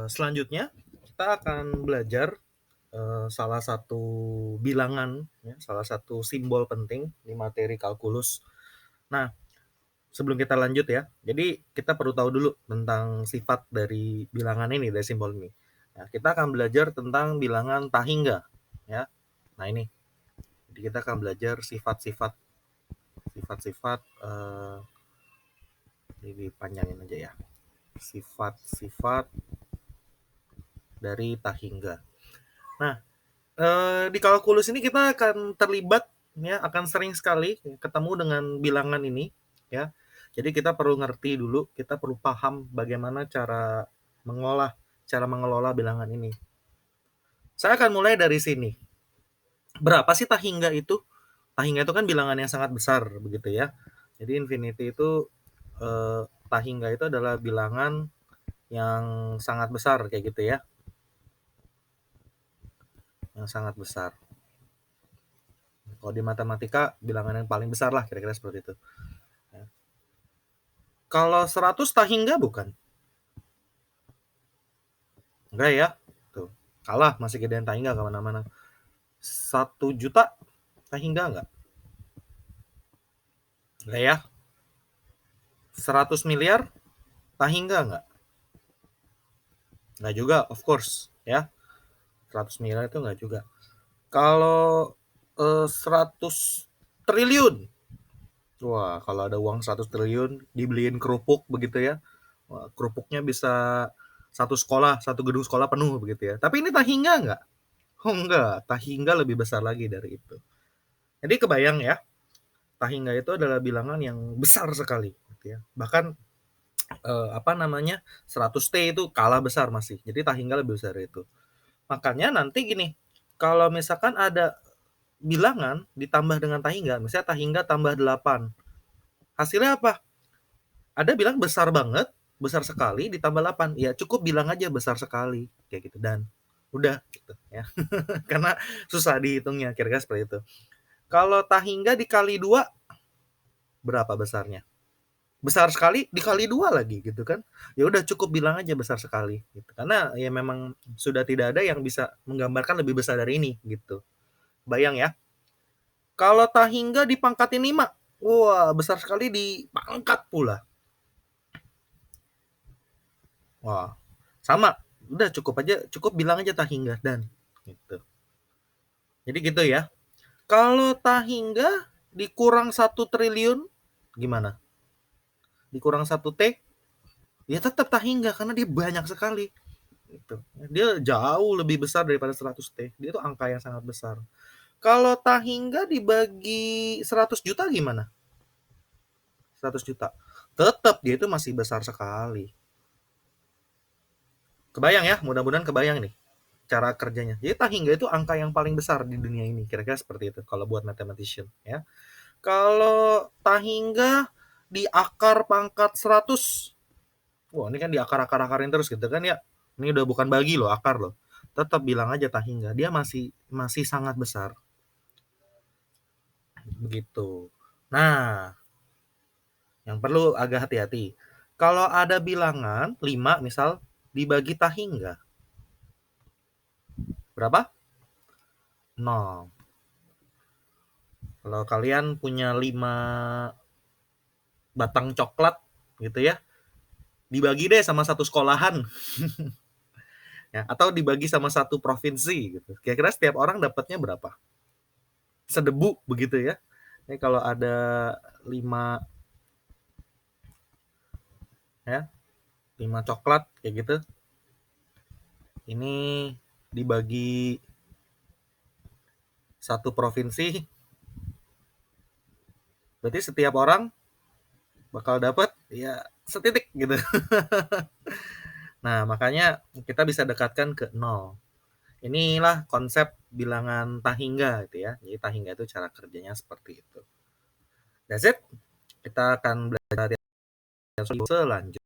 Selanjutnya kita akan belajar salah satu bilangan, ya, salah satu simbol penting di materi kalkulus. Nah, sebelum kita lanjut ya, jadi kita perlu tahu dulu tentang sifat dari bilangan ini, dari simbol ini. Nah, kita akan belajar tentang bilangan tak hingga, ya. Nah ini, jadi kita akan belajar sifat-sifat, ini dipanjangin aja ya, sifat-sifat dari tak hingga. Nah, di kalkulus ini kita akan terlibat, ya, akan sering sekali ketemu dengan bilangan ini, ya. Jadi kita perlu ngerti dulu, kita perlu paham bagaimana cara mengelola bilangan ini. Saya akan mulai dari sini. Berapa sih tak hingga itu? Tak hingga itu kan bilangan yang sangat besar begitu ya. Jadi infinity itu tak hingga itu adalah bilangan yang sangat besar kayak gitu ya. Yang sangat besar. Kalau di matematika bilangan yang paling besar lah kira-kira seperti itu. Kalau 100 tak hingga bukan? Enggak ya? Tuh. Kalah, masih gedean tak hingga kemana-mana. 1 juta tak hingga enggak? Enggak ya? 100 miliar tak hingga enggak? Enggak juga, of course. Ya, 100 miliar itu enggak juga. Kalau 100 triliun. Wah, kalau ada uang 100 triliun, dibeliin kerupuk begitu ya. Wah, kerupuknya bisa satu sekolah, satu gedung sekolah penuh begitu ya. Tapi ini tak hingga enggak? Oh enggak, tak hingga lebih besar lagi dari itu. Jadi kebayang ya, tak hingga itu adalah bilangan yang besar sekali gitu ya. Bahkan 100T itu kalah besar masih. Jadi tak hingga lebih besar dari itu. Makanya nanti gini, kalau misalkan ada bilangan ditambah dengan tak hingga, misalnya tak hingga tambah 8. Hasilnya apa? Ada bilang besar banget, besar sekali ditambah 8. Ya cukup bilang aja besar sekali kayak gitu dan udah gitu ya. Karena susah dihitungnya kira-kira seperti itu. Kalau tak hingga dikali 2 berapa besarnya? Besar sekali dikali 2 lagi gitu kan. Ya udah cukup bilang aja besar sekali gitu. Karena ya memang sudah tidak ada yang bisa menggambarkan lebih besar dari ini gitu. Bayang ya. Kalau tak hingga dipangkatin 5. Wah, besar sekali dipangkat pula. Wah, sama. Udah cukup bilang aja tak hingga dan gitu. Jadi gitu ya. Kalau tak hingga dikurang 1 triliun gimana? Dikurang 1T, ya tetap tak hingga karena dia banyak sekali. Gitu. Dia jauh lebih besar daripada 100T. Dia itu angka yang sangat besar. Kalau tak hingga dibagi 100 juta gimana? 100 juta. Tetap dia itu masih besar sekali. Kebayang ya, mudah-mudahan kebayang nih cara kerjanya. Jadi tak hingga itu angka yang paling besar di dunia ini. Kira-kira seperti itu kalau buat mathematician ya. Kalau tak hingga di akar pangkat 100. Wah, ini kan di akar-akarin terus gitu kan ya. Ini udah bukan bagi loh, akar loh. Tetap bilang aja tak hingga. Dia masih sangat besar. Begitu. Nah, yang perlu agak hati-hati. Kalau ada bilangan 5 misal dibagi tak hingga. Berapa? 0. Kalau kalian punya 5 batang coklat gitu ya, dibagi deh sama satu sekolahan. Ya, atau dibagi sama satu provinsi gitu. Kira-kira setiap orang dapatnya berapa? Sedebu begitu ya. Ini kalau ada 5 ya, 5 coklat kayak gitu. Ini dibagi satu provinsi. Berarti setiap orang bakal dapat ya setitik gitu. Nah, makanya kita bisa dekatkan ke 0. Inilah konsep bilangan tak hingga gitu ya. Jadi tak hingga itu cara kerjanya seperti itu. That's it. Kita akan belajar selanjutnya.